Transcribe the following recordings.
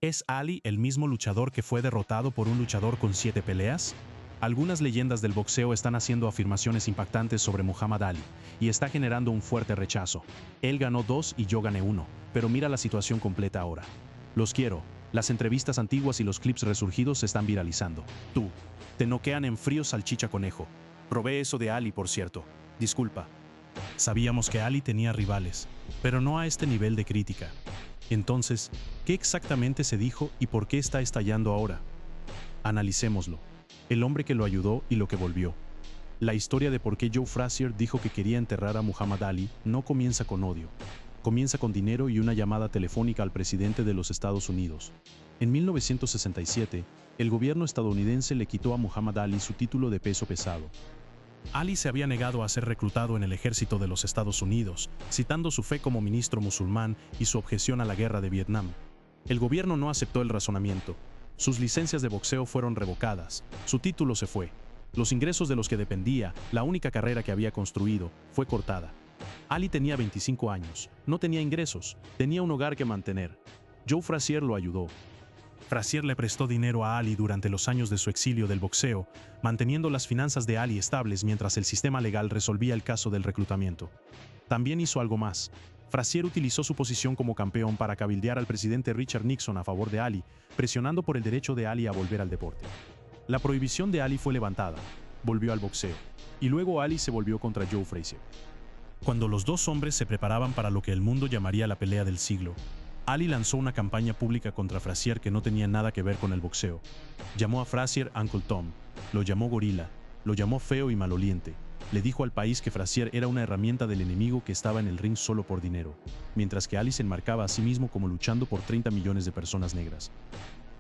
¿Es Ali el mismo luchador que fue derrotado por un luchador con 7 peleas? Algunas leyendas del boxeo están haciendo afirmaciones impactantes sobre Muhammad Ali y está generando un fuerte rechazo. Él ganó 2 y yo gané 1, pero mira la situación completa ahora. Los quiero. Las entrevistas antiguas y los clips resurgidos se están viralizando. Tú, te noquean en frío salchicha conejo. Probé eso de Ali, por cierto. Disculpa. Sabíamos que Ali tenía rivales, pero no a este nivel de crítica. Entonces, ¿qué exactamente se dijo y por qué está estallando ahora? Analicémoslo. El hombre que lo ayudó y lo que volvió. La historia de por qué Joe Frazier dijo que quería enterrar a Muhammad Ali no comienza con odio. Comienza con dinero y una llamada telefónica al presidente de los Estados Unidos. En 1967, el gobierno estadounidense le quitó a Muhammad Ali su título de peso pesado. Ali se había negado a ser reclutado en el ejército de los Estados Unidos, citando su fe como ministro musulmán y su objeción a la guerra de Vietnam. El gobierno no aceptó el razonamiento. Sus licencias de boxeo fueron revocadas, su título se fue. Los ingresos de los que dependía, la única carrera que había construido, fue cortada. Ali tenía 25 años, no tenía ingresos, tenía un hogar que mantener. Joe Frazier lo ayudó. Frazier le prestó dinero a Ali durante los años de su exilio del boxeo, manteniendo las finanzas de Ali estables mientras el sistema legal resolvía el caso del reclutamiento. También hizo algo más. Frazier utilizó su posición como campeón para cabildear al presidente Richard Nixon a favor de Ali, presionando por el derecho de Ali a volver al deporte. La prohibición de Ali fue levantada, volvió al boxeo, y luego Ali se volvió contra Joe Frazier. Cuando los dos hombres se preparaban para lo que el mundo llamaría la pelea del siglo, Ali lanzó una campaña pública contra Frazier que no tenía nada que ver con el boxeo. Llamó a Frazier Uncle Tom, lo llamó gorila, lo llamó feo y maloliente. Le dijo al país que Frazier era una herramienta del enemigo que estaba en el ring solo por dinero, mientras que Ali se enmarcaba a sí mismo como luchando por 30 millones de personas negras.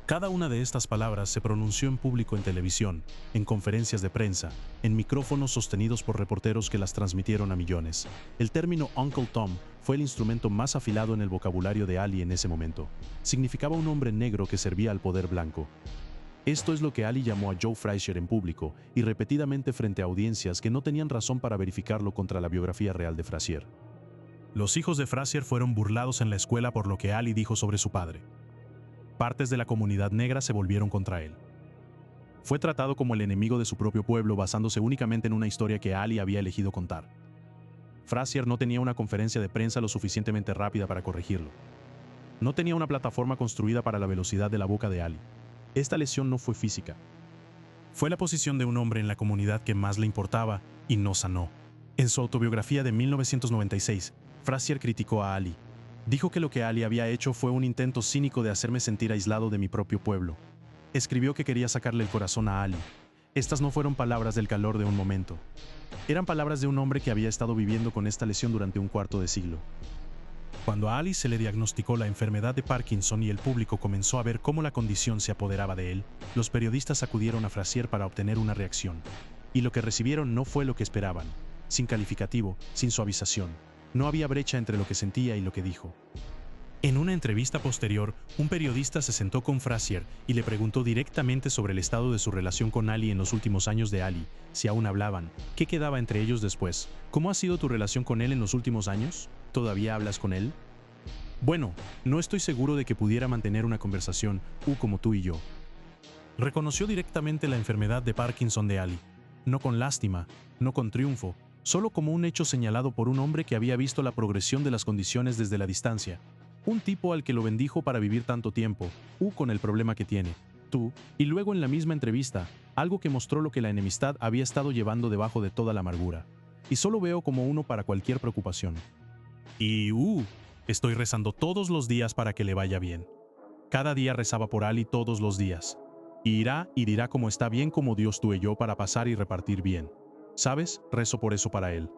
Cada una de estas palabras se pronunció en público en televisión, en conferencias de prensa, en micrófonos sostenidos por reporteros que las transmitieron a millones. El término Uncle Tom fue el instrumento más afilado en el vocabulario de Ali en ese momento. Significaba un hombre negro que servía al poder blanco. Esto es lo que Ali llamó a Joe Frazier en público y repetidamente frente a audiencias que no tenían razón para verificarlo contra la biografía real de Frazier. Los hijos de Frazier fueron burlados en la escuela por lo que Ali dijo sobre su padre. Partes de la comunidad negra se volvieron contra él. Fue tratado como el enemigo de su propio pueblo basándose únicamente en una historia que Ali había elegido contar. Frazier no tenía una conferencia de prensa lo suficientemente rápida para corregirlo. No tenía una plataforma construida para la velocidad de la boca de Ali. Esta lesión no fue física. Fue la posición de un hombre en la comunidad que más le importaba y no sanó. En su autobiografía de 1996, Frazier criticó a Ali. Dijo que lo que Ali había hecho fue un intento cínico de hacerme sentir aislado de mi propio pueblo. Escribió que quería sacarle el corazón a Ali. Estas no fueron palabras del calor de un momento. Eran palabras de un hombre que había estado viviendo con esta lesión durante un cuarto de siglo. Cuando a Ali se le diagnosticó la enfermedad de Parkinson y el público comenzó a ver cómo la condición se apoderaba de él, los periodistas acudieron a Frazier para obtener una reacción. Y lo que recibieron no fue lo que esperaban, sin calificativo, sin suavización. No había brecha entre lo que sentía y lo que dijo. En una entrevista posterior, un periodista se sentó con Frazier y le preguntó directamente sobre el estado de su relación con Ali en los últimos años de Ali, si aún hablaban, qué quedaba entre ellos después, cómo ha sido tu relación con él en los últimos años, ¿todavía hablas con él? Bueno, no estoy seguro de que pudiera mantener una conversación, como tú y yo. Reconoció directamente la enfermedad de Parkinson de Ali, no con lástima, no con triunfo, solo como un hecho señalado por un hombre que había visto la progresión de las condiciones desde la distancia. Un tipo al que lo bendijo para vivir tanto tiempo, con el problema que tiene, tú, y luego en la misma entrevista, algo que mostró lo que la enemistad había estado llevando debajo de toda la amargura. Y solo veo como uno para cualquier preocupación. Y estoy rezando todos los días para que le vaya bien. Cada día rezaba por Ali todos los días. Y irá y dirá cómo está bien como Dios tú y yo para pasar y repartir bien. ¿Sabes? Rezo por eso para él.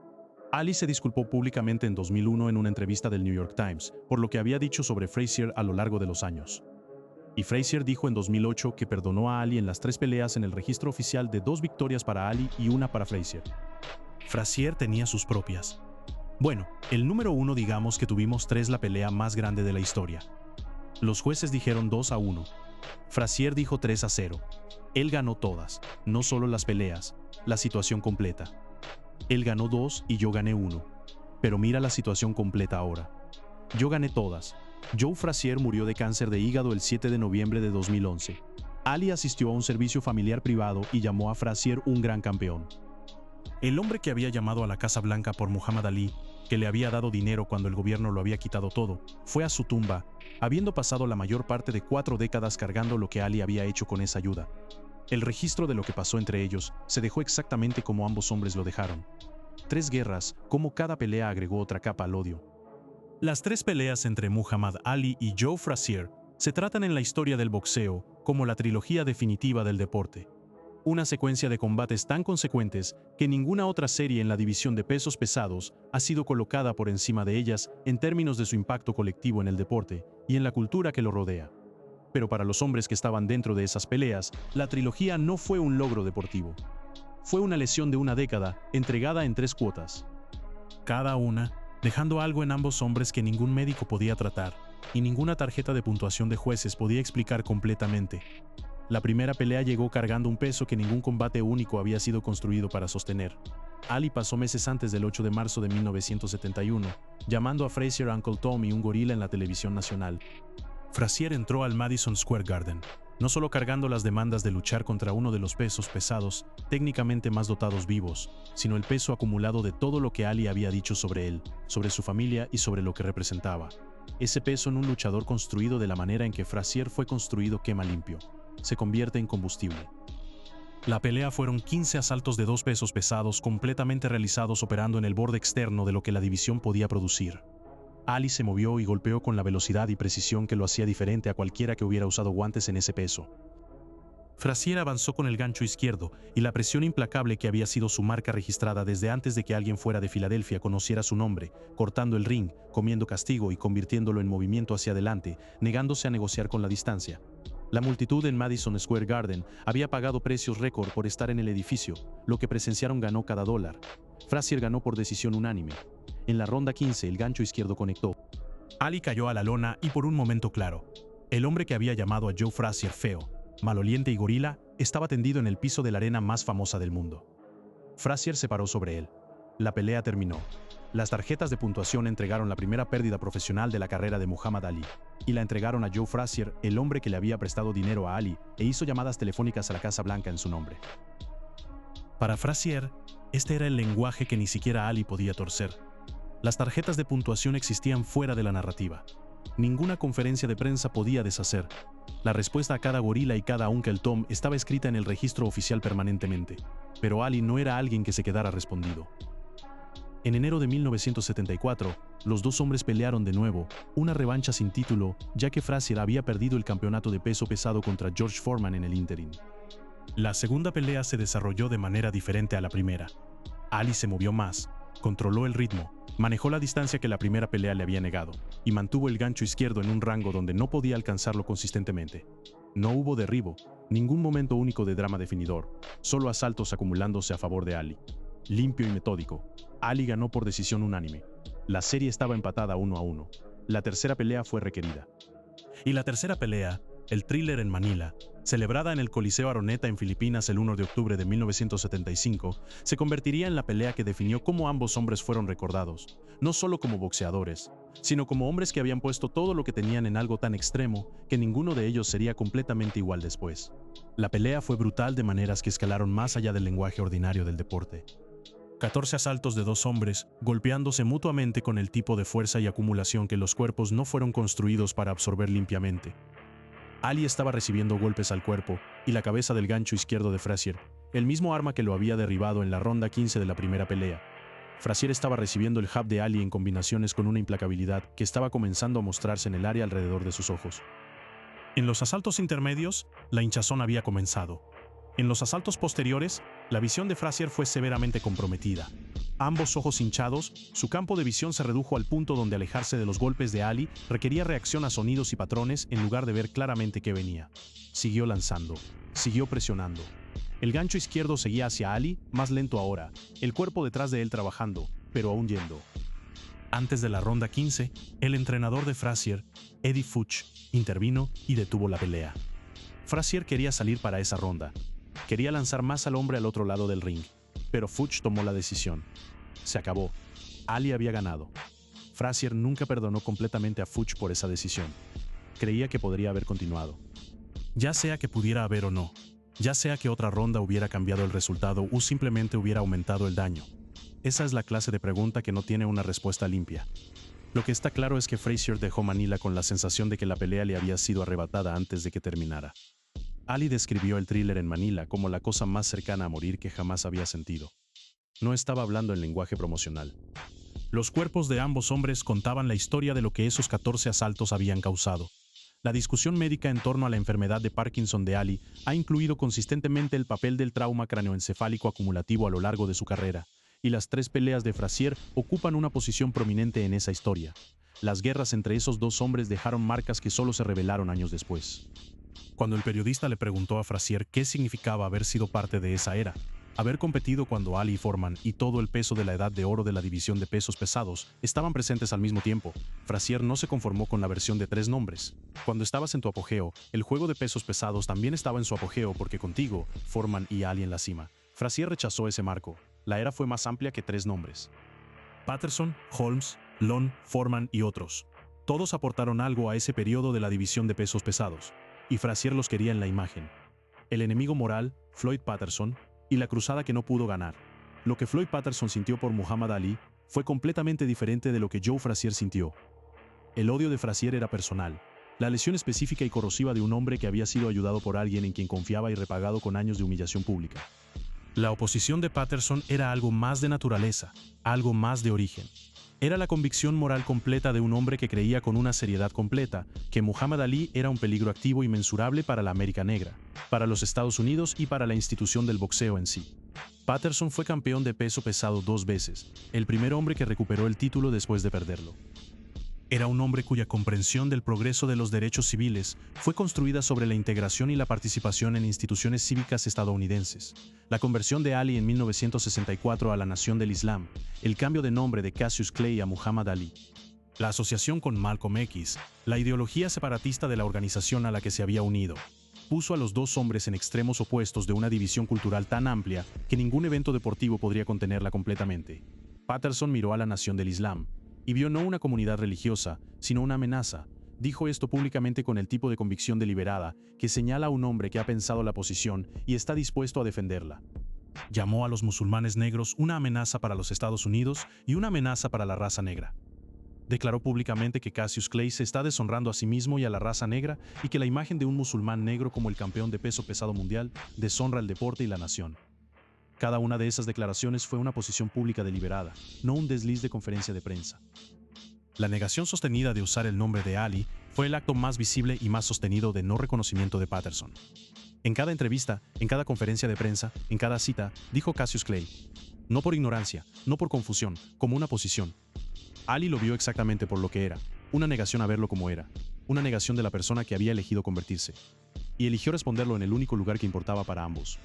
Ali se disculpó públicamente en 2001 en una entrevista del New York Times por lo que había dicho sobre Frazier a lo largo de los años. Y Frazier dijo en 2008 que perdonó a Ali en las 3 peleas en el registro oficial de 2 victorias para Ali y 1 para Frazier. Frazier tenía sus propias. Bueno, el número 1 digamos que tuvimos 3 la pelea más grande de la historia. Los jueces dijeron 2-1. Frazier dijo 3-0. Él ganó todas, no solo las peleas, la situación completa. Él ganó 2 y yo gané 1. Pero mira la situación completa ahora. Yo gané todas, Joe Frazier murió de cáncer de hígado el 7 de noviembre de 2011. Ali asistió a un servicio familiar privado y llamó a Frazier un gran campeón. El hombre que había llamado a la Casa Blanca por Muhammad Ali, que le había dado dinero cuando el gobierno lo había quitado todo, fue a su tumba, habiendo pasado la mayor parte de 4 décadas cargando lo que Ali había hecho con esa ayuda. El registro de lo que pasó entre ellos se dejó exactamente como ambos hombres lo dejaron. 3 guerras, como cada pelea agregó otra capa al odio. Las 3 peleas entre Muhammad Ali y Joe Frazier se tratan en la historia del boxeo como la trilogía definitiva del deporte. Una secuencia de combates tan consecuentes que ninguna otra serie en la división de pesos pesados ha sido colocada por encima de ellas en términos de su impacto colectivo en el deporte y en la cultura que lo rodea. Pero para los hombres que estaban dentro de esas peleas, la trilogía no fue un logro deportivo. Fue una lesión de una década entregada en 3 cuotas. Cada una, dejando algo en ambos hombres que ningún médico podía tratar y ninguna tarjeta de puntuación de jueces podía explicar completamente. La primera pelea llegó cargando un peso que ningún combate único había sido construido para sostener. Ali pasó meses antes del 8 de marzo de 1971, llamando a Frazier Uncle Tom y un gorila en la televisión nacional. Frazier entró al Madison Square Garden, no solo cargando las demandas de luchar contra uno de los pesos pesados técnicamente más dotados vivos, sino el peso acumulado de todo lo que Ali había dicho sobre él, sobre su familia y sobre lo que representaba. Ese peso en un luchador construido de la manera en que Frazier fue construido quema limpio. Se convierte en combustible. La pelea fueron 15 asaltos de 2 pesos pesados completamente realizados operando en el borde externo de lo que la división podía producir. Ali se movió y golpeó con la velocidad y precisión que lo hacía diferente a cualquiera que hubiera usado guantes en ese peso. Frazier avanzó con el gancho izquierdo y la presión implacable que había sido su marca registrada desde antes de que alguien fuera de Filadelfia conociera su nombre, cortando el ring, comiendo castigo y convirtiéndolo en movimiento hacia adelante, negándose a negociar con la distancia. La multitud en Madison Square Garden había pagado precios récord por estar en el edificio, lo que presenciaron ganó cada dólar. Frazier ganó por decisión unánime. En la ronda 15 el gancho izquierdo conectó. Ali cayó a la lona y por un momento claro. El hombre que había llamado a Joe Frazier feo, maloliente y gorila, estaba tendido en el piso de la arena más famosa del mundo. Frazier se paró sobre él. La pelea terminó. Las tarjetas de puntuación entregaron la primera pérdida profesional de la carrera de Muhammad Ali, y la entregaron a Joe Frazier, el hombre que le había prestado dinero a Ali e hizo llamadas telefónicas a la Casa Blanca en su nombre. Para Frazier, este era el lenguaje que ni siquiera Ali podía torcer. Las tarjetas de puntuación existían fuera de la narrativa. Ninguna conferencia de prensa podía deshacer. La respuesta a cada gorila y cada Uncle Tom estaba escrita en el registro oficial permanentemente, pero Ali no era alguien que se quedara respondido. En enero de 1974, los 2 hombres pelearon de nuevo, una revancha sin título, ya que Frazier había perdido el campeonato de peso pesado contra George Foreman en el ínterin. La segunda pelea se desarrolló de manera diferente a la primera. Ali se movió más, controló el ritmo, manejó la distancia que la primera pelea le había negado, y mantuvo el gancho izquierdo en un rango donde no podía alcanzarlo consistentemente. No hubo derribo, ningún momento único de drama definidor, solo asaltos acumulándose a favor de Ali. Limpio y metódico, Ali ganó por decisión unánime. La serie estaba empatada 1-1. La tercera pelea fue requerida. Y la tercera pelea, el Thriller en Manila, celebrada en el Coliseo Araneta en Filipinas el 1 de octubre de 1975, se convertiría en la pelea que definió cómo ambos hombres fueron recordados, no solo como boxeadores, sino como hombres que habían puesto todo lo que tenían en algo tan extremo que ninguno de ellos sería completamente igual después. La pelea fue brutal de maneras que escalaron más allá del lenguaje ordinario del deporte. 14 asaltos de 2 hombres, golpeándose mutuamente con el tipo de fuerza y acumulación que los cuerpos no fueron construidos para absorber limpiamente. Ali estaba recibiendo golpes al cuerpo y la cabeza del gancho izquierdo de Frazier, el mismo arma que lo había derribado en la ronda 15 de la primera pelea. Frazier estaba recibiendo el jab de Ali en combinaciones con una implacabilidad que estaba comenzando a mostrarse en el área alrededor de sus ojos. En los asaltos intermedios, la hinchazón había comenzado. En los asaltos posteriores, la visión de Frazier fue severamente comprometida. Ambos ojos hinchados, su campo de visión se redujo al punto donde alejarse de los golpes de Ali requería reacción a sonidos y patrones en lugar de ver claramente qué venía. Siguió lanzando, siguió presionando. El gancho izquierdo seguía hacia Ali, más lento ahora, el cuerpo detrás de él trabajando, pero aún yendo. Antes de la ronda 15, el entrenador de Frazier, Eddie Fuch, intervino y detuvo la pelea. Frazier quería salir para esa ronda. Quería lanzar más al hombre al otro lado del ring, pero Fuch tomó la decisión. Se acabó. Ali había ganado. Frazier nunca perdonó completamente a Fuchs por esa decisión. Creía que podría haber continuado. Ya sea que pudiera haber o no, ya sea que otra ronda hubiera cambiado el resultado o simplemente hubiera aumentado el daño. Esa es la clase de pregunta que no tiene una respuesta limpia. Lo que está claro es que Frazier dejó Manila con la sensación de que la pelea le había sido arrebatada antes de que terminara. Ali describió el thriller en Manila como la cosa más cercana a morir que jamás había sentido. No estaba hablando en lenguaje promocional. Los cuerpos de ambos hombres contaban la historia de lo que esos 14 asaltos habían causado. La discusión médica en torno a la enfermedad de Parkinson de Ali ha incluido consistentemente el papel del trauma cráneoencefálico acumulativo a lo largo de su carrera, y las 3 peleas de Frazier ocupan una posición prominente en esa historia. Las guerras entre esos dos hombres dejaron marcas que solo se revelaron años después. Cuando el periodista le preguntó a Frazier qué significaba haber sido parte de esa era, haber competido cuando Ali Foreman y todo el peso de la edad de oro de la división de pesos pesados estaban presentes al mismo tiempo, Frazier no se conformó con la versión de 3 nombres. Cuando estabas en tu apogeo, el juego de pesos pesados también estaba en su apogeo porque contigo, Foreman y Ali en la cima. Frazier rechazó ese marco. La era fue más amplia que 3 nombres. Patterson, Holmes, Lon, Foreman y otros. Todos aportaron algo a ese periodo de la división de pesos pesados, y Frazier los quería en la imagen. El enemigo moral, Floyd Patterson, y la cruzada que no pudo ganar. Lo que Floyd Patterson sintió por Muhammad Ali fue completamente diferente de lo que Joe Frazier sintió. El odio de Frazier era personal, la lesión específica y corrosiva de un hombre que había sido ayudado por alguien en quien confiaba y repagado con años de humillación pública. La oposición de Patterson era algo más de naturaleza, algo más de origen. Era la convicción moral completa de un hombre que creía con una seriedad completa que Muhammad Ali era un peligro activo y mensurable para la América Negra, para los Estados Unidos y para la institución del boxeo en sí. Patterson fue campeón de peso pesado 2 veces, el primer hombre que recuperó el título después de perderlo. Era un hombre cuya comprensión del progreso de los derechos civiles fue construida sobre la integración y la participación en instituciones cívicas estadounidenses. La conversión de Ali en 1964 a la Nación del Islam, el cambio de nombre de Cassius Clay a Muhammad Ali. La asociación con Malcolm X, la ideología separatista de la organización a la que se había unido, puso a los dos hombres en extremos opuestos de una división cultural tan amplia que ningún evento deportivo podría contenerla completamente. Patterson miró a la Nación del Islam y vio no una comunidad religiosa, sino una amenaza. Dijo esto públicamente con el tipo de convicción deliberada que señala a un hombre que ha pensado la posición y está dispuesto a defenderla. Llamó a los musulmanes negros una amenaza para los Estados Unidos y una amenaza para la raza negra. Declaró públicamente que Cassius Clay se está deshonrando a sí mismo y a la raza negra y que la imagen de un musulmán negro como el campeón de peso pesado mundial deshonra el deporte y la nación. Cada una de esas declaraciones fue una posición pública deliberada, no un desliz de conferencia de prensa. La negación sostenida de usar el nombre de Ali fue el acto más visible y más sostenido de no reconocimiento de Patterson. En cada entrevista, en cada conferencia de prensa, en cada cita, dijo Cassius Clay, no por ignorancia, no por confusión, como una posición. Ali lo vio exactamente por lo que era, una negación a verlo como era, una negación de la persona que había elegido convertirse, y eligió responderlo en el único lugar que importaba para ambos.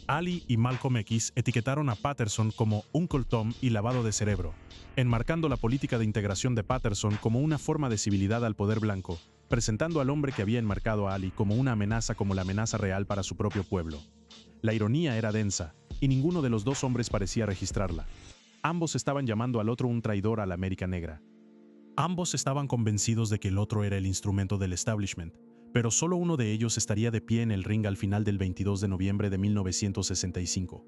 Ali y Malcolm X etiquetaron a Patterson como Uncle Tom y lavado de cerebro, enmarcando la política de integración de Patterson como una forma de civilidad al poder blanco, presentando al hombre que había enmarcado a Ali como una amenaza como la amenaza real para su propio pueblo. La ironía era densa, y ninguno de los dos hombres parecía registrarla. Ambos estaban llamando al otro un traidor a la América Negra. Ambos estaban convencidos de que el otro era el instrumento del establishment, pero solo uno de ellos estaría de pie en el ring al final del 22 de noviembre de 1965.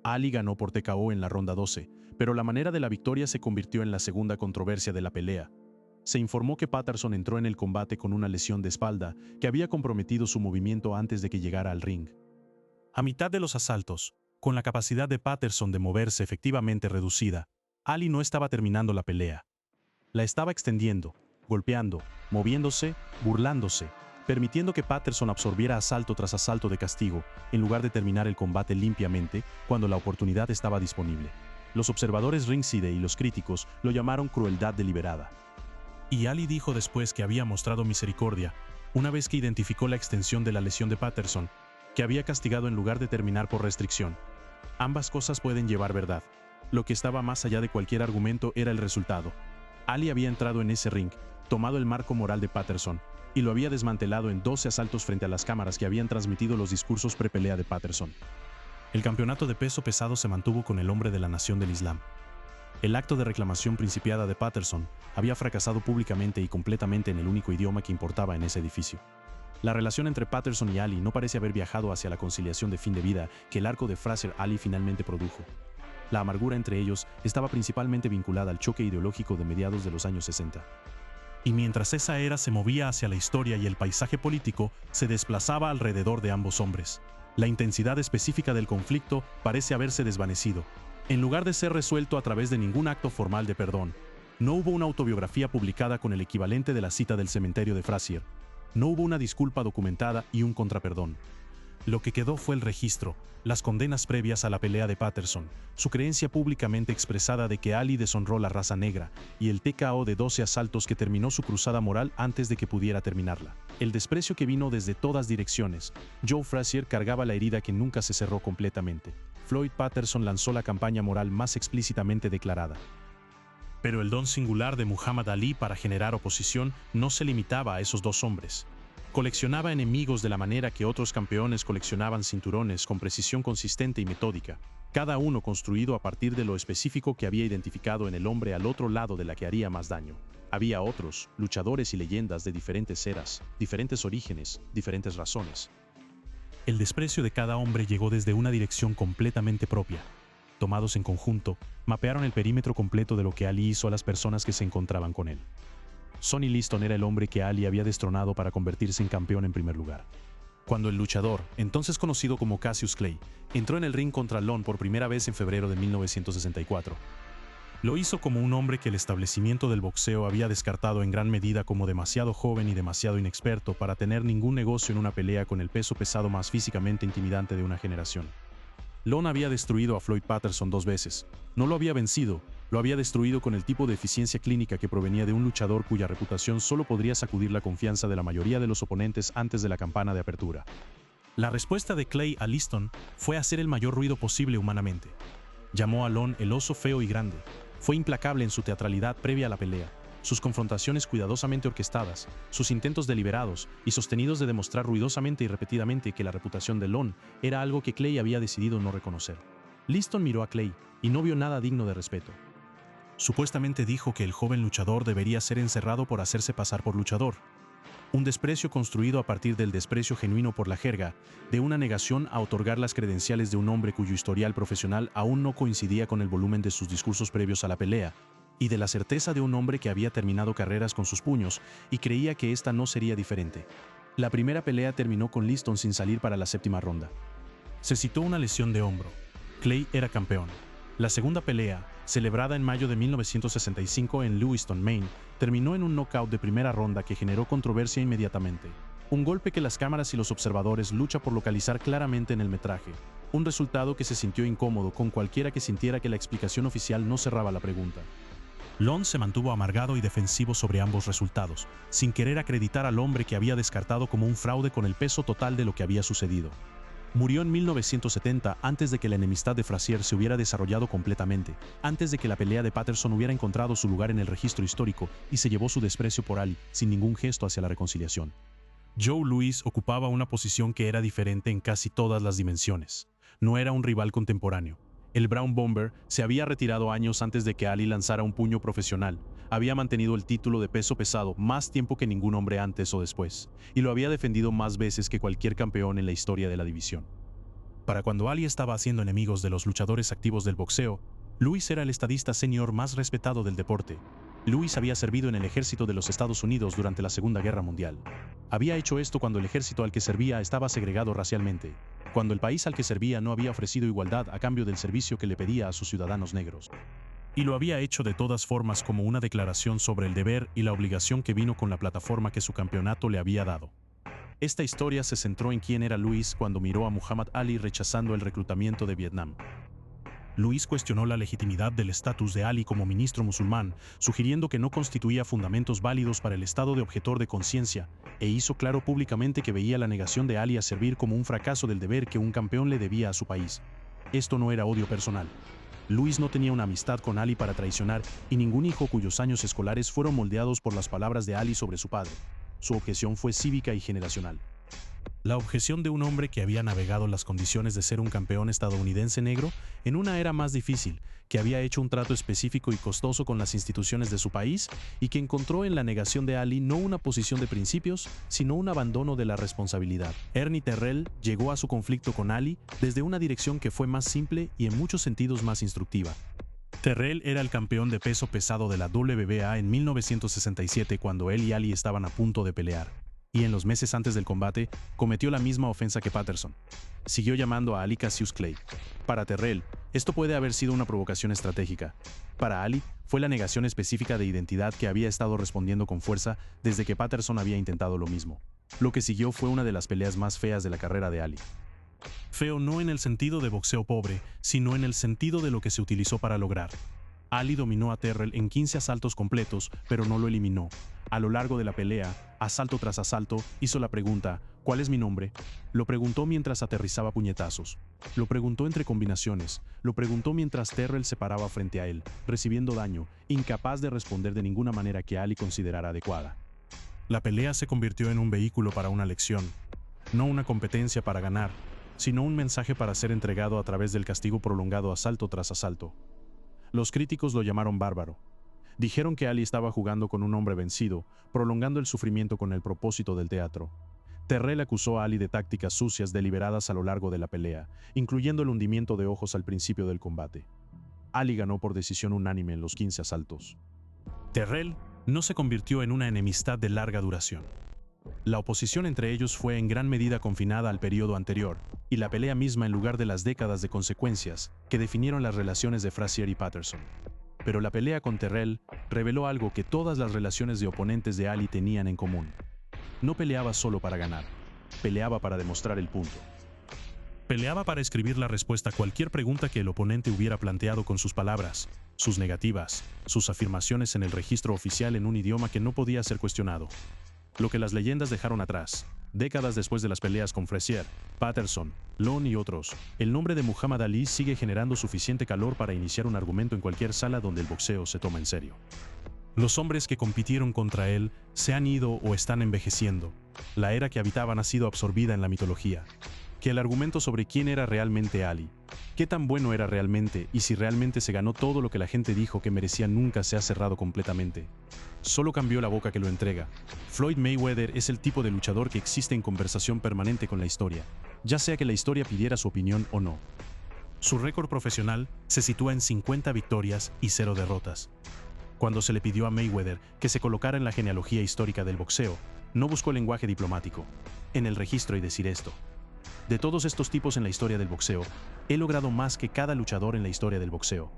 Ali ganó por TKO en la ronda 12, pero la manera de la victoria se convirtió en la segunda controversia de la pelea. Se informó que Patterson entró en el combate con una lesión de espalda que había comprometido su movimiento antes de que llegara al ring. A mitad de los asaltos, con la capacidad de Patterson de moverse efectivamente reducida, Ali no estaba terminando la pelea. La estaba extendiendo, golpeando, moviéndose, burlándose, permitiendo que Patterson absorbiera asalto tras asalto de castigo, en lugar de terminar el combate limpiamente cuando la oportunidad estaba disponible. Los observadores ringside y los críticos lo llamaron crueldad deliberada. Y Ali dijo después que había mostrado misericordia, una vez que identificó la extensión de la lesión de Patterson, que había castigado en lugar de terminar por restricción. Ambas cosas pueden llevar verdad. Lo que estaba más allá de cualquier argumento era el resultado. Ali había entrado en ese ring, tomado el marco moral de Patterson, y lo había desmantelado en 12 asaltos frente a las cámaras que habían transmitido los discursos prepelea de Patterson. El campeonato de peso pesado se mantuvo con el hombre de la Nación del Islam. El acto de reclamación principiada de Patterson había fracasado públicamente y completamente en el único idioma que importaba en ese edificio. La relación entre Patterson y Ali no parece haber viajado hacia la conciliación de fin de vida que el arco de Fraser-Ali finalmente produjo. La amargura entre ellos estaba principalmente vinculada al choque ideológico de mediados de los años 60. Y mientras esa era se movía hacia la historia y el paisaje político, se desplazaba alrededor de ambos hombres. La intensidad específica del conflicto parece haberse desvanecido. En lugar de ser resuelto a través de ningún acto formal de perdón, no hubo una autobiografía publicada con el equivalente de la cita del cementerio de Frazier. No hubo una disculpa documentada y un contraperdón. Lo que quedó fue el registro, las condenas previas a la pelea de Patterson, su creencia públicamente expresada de que Ali deshonró la raza negra y el TKO de 12 asaltos que terminó su cruzada moral antes de que pudiera terminarla. El desprecio que vino desde todas direcciones. Joe Frazier cargaba la herida que nunca se cerró completamente. Floyd Patterson lanzó la campaña moral más explícitamente declarada. Pero el don singular de Muhammad Ali para generar oposición no se limitaba a esos dos hombres. Coleccionaba enemigos de la manera que otros campeones coleccionaban cinturones con precisión consistente y metódica, cada uno construido a partir de lo específico que había identificado en el hombre al otro lado de la que haría más daño. Había otros, luchadores y leyendas de diferentes eras, diferentes orígenes, diferentes razones. El desprecio de cada hombre llegó desde una dirección completamente propia. Tomados en conjunto, mapearon el perímetro completo de lo que Ali hizo a las personas que se encontraban con él. Sonny Liston era el hombre que Ali había destronado para convertirse en campeón en primer lugar. Cuando el luchador, entonces conocido como Cassius Clay, entró en el ring contra Lon por primera vez en febrero de 1964, lo hizo como un hombre que el establecimiento del boxeo había descartado en gran medida como demasiado joven y demasiado inexperto para tener ningún negocio en una pelea con el peso pesado más físicamente intimidante de una generación. Lon había destruido a Floyd Patterson 2 veces. No lo había vencido, lo había destruido con el tipo de eficiencia clínica que provenía de un luchador cuya reputación solo podría sacudir la confianza de la mayoría de los oponentes antes de la campana de apertura. La respuesta de Clay a Liston fue hacer el mayor ruido posible humanamente. Llamó a Lon el oso feo y grande. Fue implacable en su teatralidad previa a la pelea, sus confrontaciones cuidadosamente orquestadas, sus intentos deliberados y sostenidos de demostrar ruidosamente y repetidamente que la reputación de Lon era algo que Clay había decidido no reconocer. Liston miró a Clay y no vio nada digno de respeto. Supuestamente dijo que el joven luchador debería ser encerrado por hacerse pasar por luchador. Un desprecio construido a partir del desprecio genuino por la jerga, de una negación a otorgar las credenciales de un hombre cuyo historial profesional aún no coincidía con el volumen de sus discursos previos a la pelea, y de la certeza de un hombre que había terminado carreras con sus puños y creía que esta no sería diferente. La primera pelea terminó con Liston sin salir para la séptima ronda. Se citó una lesión de hombro. Clay era campeón. La segunda pelea, celebrada en mayo de 1965 en Lewiston, Maine, terminó en un knockout de primera ronda que generó controversia inmediatamente. Un golpe que las cámaras y los observadores luchan por localizar claramente en el metraje. Un resultado que se sintió incómodo con cualquiera que sintiera que la explicación oficial no cerraba la pregunta. Lon se mantuvo amargado y defensivo sobre ambos resultados, sin querer acreditar al hombre que había descartado como un fraude con el peso total de lo que había sucedido. Murió en 1970 antes de que la enemistad de Frazier se hubiera desarrollado completamente, antes de que la pelea de Patterson hubiera encontrado su lugar en el registro histórico y se llevó su desprecio por Ali, sin ningún gesto hacia la reconciliación. Joe Louis ocupaba una posición que era diferente en casi todas las dimensiones. No era un rival contemporáneo. El Brown Bomber se había retirado años antes de que Ali lanzara un puño profesional, había mantenido el título de peso pesado más tiempo que ningún hombre antes o después, y lo había defendido más veces que cualquier campeón en la historia de la división. Para cuando Ali estaba haciendo enemigos de los luchadores activos del boxeo, Louis era el estadista senior más respetado del deporte. Louis había servido en el ejército de los Estados Unidos durante la Segunda Guerra Mundial. Había hecho esto cuando el ejército al que servía estaba segregado racialmente, cuando el país al que servía no había ofrecido igualdad a cambio del servicio que le pedía a sus ciudadanos negros. Y lo había hecho de todas formas como una declaración sobre el deber y la obligación que vino con la plataforma que su campeonato le había dado. Esta historia se centró en quién era Louis cuando miró a Muhammad Ali rechazando el reclutamiento de Vietnam. Louis cuestionó la legitimidad del estatus de Ali como ministro musulmán, sugiriendo que no constituía fundamentos válidos para el estado de objetor de conciencia, e hizo claro públicamente que veía la negación de Ali a servir como un fracaso del deber que un campeón le debía a su país. Esto no era odio personal. Louis no tenía una amistad con Ali para traicionar y ningún hijo cuyos años escolares fueron moldeados por las palabras de Ali sobre su padre. Su objeción fue cívica y generacional. La objeción de un hombre que había navegado las condiciones de ser un campeón estadounidense negro en una era más difícil, que había hecho un trato específico y costoso con las instituciones de su país y que encontró en la negación de Ali no una posición de principios, sino un abandono de la responsabilidad. Ernie Terrell llegó a su conflicto con Ali desde una dirección que fue más simple y en muchos sentidos más instructiva. Terrell era el campeón de peso pesado de la WBA en 1967 cuando él y Ali estaban a punto de pelear. Y en los meses antes del combate, cometió la misma ofensa que Patterson. Siguió llamando a Ali Cassius Clay. Para Terrell, esto puede haber sido una provocación estratégica. Para Ali, fue la negación específica de identidad que había estado respondiendo con fuerza desde que Patterson había intentado lo mismo. Lo que siguió fue una de las peleas más feas de la carrera de Ali. Feo no en el sentido de boxeo pobre, sino en el sentido de lo que se utilizó para lograr. Ali dominó a Terrell en 15 asaltos completos, pero no lo eliminó. A lo largo de la pelea, asalto tras asalto, hizo la pregunta, ¿cuál es mi nombre? Lo preguntó mientras aterrizaba puñetazos. Lo preguntó entre combinaciones. Lo preguntó mientras Terrell se paraba frente a él, recibiendo daño, incapaz de responder de ninguna manera que Ali considerara adecuada. La pelea se convirtió en un vehículo para una lección, no una competencia para ganar, sino un mensaje para ser entregado a través del castigo prolongado asalto tras asalto. Los críticos lo llamaron bárbaro. Dijeron que Ali estaba jugando con un hombre vencido, prolongando el sufrimiento con el propósito del teatro. Terrell acusó a Ali de tácticas sucias deliberadas a lo largo de la pelea, incluyendo el hundimiento de ojos al principio del combate. Ali ganó por decisión unánime en los 15 asaltos. Terrell no se convirtió en una enemistad de larga duración. La oposición entre ellos fue en gran medida confinada al periodo anterior, y la pelea misma en lugar de las décadas de consecuencias que definieron las relaciones de Frazier y Patterson. Pero la pelea con Terrell reveló algo que todas las relaciones de oponentes de Ali tenían en común. No peleaba solo para ganar, peleaba para demostrar el punto. Peleaba para escribir la respuesta a cualquier pregunta que el oponente hubiera planteado con sus palabras, sus negativas, sus afirmaciones en el registro oficial en un idioma que no podía ser cuestionado. Lo que las leyendas dejaron atrás, décadas después de las peleas con Frazier, Patterson, Lon y otros, el nombre de Muhammad Ali sigue generando suficiente calor para iniciar un argumento en cualquier sala donde el boxeo se toma en serio. Los hombres que compitieron contra él se han ido o están envejeciendo. La era que habitaban ha sido absorbida en la mitología. Que el argumento sobre quién era realmente Ali, qué tan bueno era realmente y si realmente se ganó todo lo que la gente dijo que merecía nunca se ha cerrado completamente. Solo cambió la boca que lo entrega. Floyd Mayweather es el tipo de luchador que existe en conversación permanente con la historia, ya sea que la historia pidiera su opinión o no. Su récord profesional se sitúa en 50 victorias y 0 derrotas. Cuando se le pidió a Mayweather que se colocara en la genealogía histórica del boxeo, no buscó lenguaje diplomático, en el registro y decir esto. De todos estos tipos en la historia del boxeo, he logrado más que cada luchador en la historia del boxeo.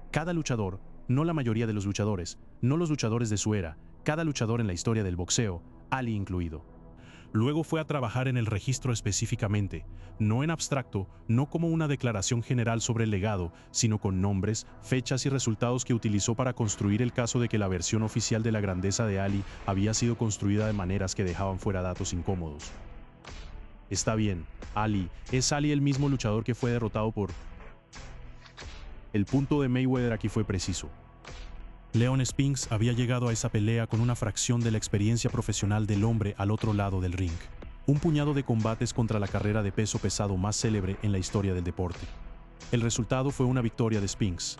Cada luchador, no la mayoría de los luchadores, no los luchadores de su era, cada luchador en la historia del boxeo, Ali incluido. Luego fue a trabajar en el registro específicamente, no en abstracto, no como una declaración general sobre el legado, sino con nombres, fechas y resultados que utilizó para construir el caso de que la versión oficial de la grandeza de Ali había sido construida de maneras que dejaban fuera datos incómodos. Está bien, ¿es Ali el mismo luchador que fue derrotado por...? El punto de Mayweather aquí fue preciso. Leon Spinks había llegado a esa pelea con una fracción de la experiencia profesional del hombre al otro lado del ring. Un puñado de combates contra la carrera de peso pesado más célebre en la historia del deporte. El resultado fue una victoria de Spinks.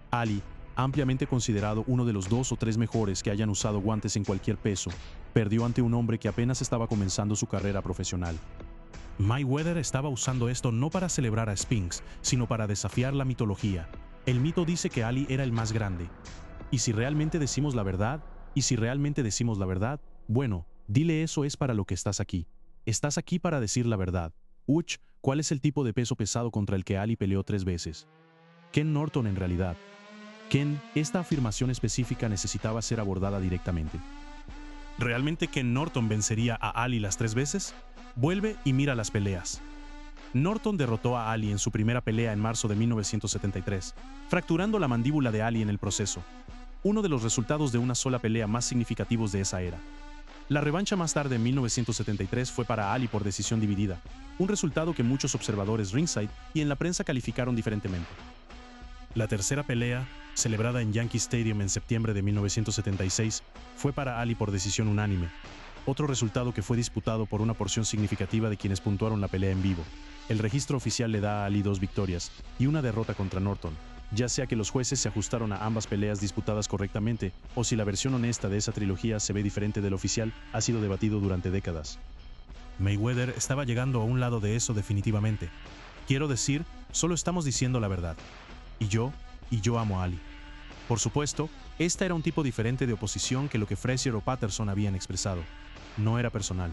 Ali, ampliamente considerado uno de los 2 o 3 mejores que hayan usado guantes en cualquier peso, perdió ante un hombre que apenas estaba comenzando su carrera profesional. Mayweather estaba usando esto no para celebrar a Spinks, sino para desafiar la mitología. El mito dice que Ali era el más grande. ¿Y si realmente decimos la verdad? Bueno, dile eso es para lo que estás aquí. Estás aquí para decir la verdad. ¿Cuál es el tipo de peso pesado contra el que Ali peleó 3 veces? Ken Norton en realidad. Ken, esta afirmación específica necesitaba ser abordada directamente. ¿Realmente Ken Norton vencería a Ali las 3 veces? Vuelve y mira las peleas. Norton derrotó a Ali en su primera pelea en marzo de 1973, fracturando la mandíbula de Ali en el proceso, uno de los resultados de una sola pelea más significativos de esa era. La revancha más tarde en 1973 fue para Ali por decisión dividida, un resultado que muchos observadores ringside y en la prensa calificaron diferentemente. La tercera pelea, celebrada en Yankee Stadium en septiembre de 1976, fue para Ali por decisión unánime. Otro resultado que fue disputado por una porción significativa de quienes puntuaron la pelea en vivo. El registro oficial le da a Ali 2 victorias y una derrota contra Norton, ya sea que los jueces se ajustaron a ambas peleas disputadas correctamente, o si la versión honesta de esa trilogía se ve diferente del oficial, ha sido debatido durante décadas. Mayweather estaba llegando a un lado de eso definitivamente. Quiero decir, solo estamos diciendo la verdad. Y yo amo a Ali. Por supuesto, esta era un tipo diferente de oposición que lo que Frazier o Patterson habían expresado. No era personal.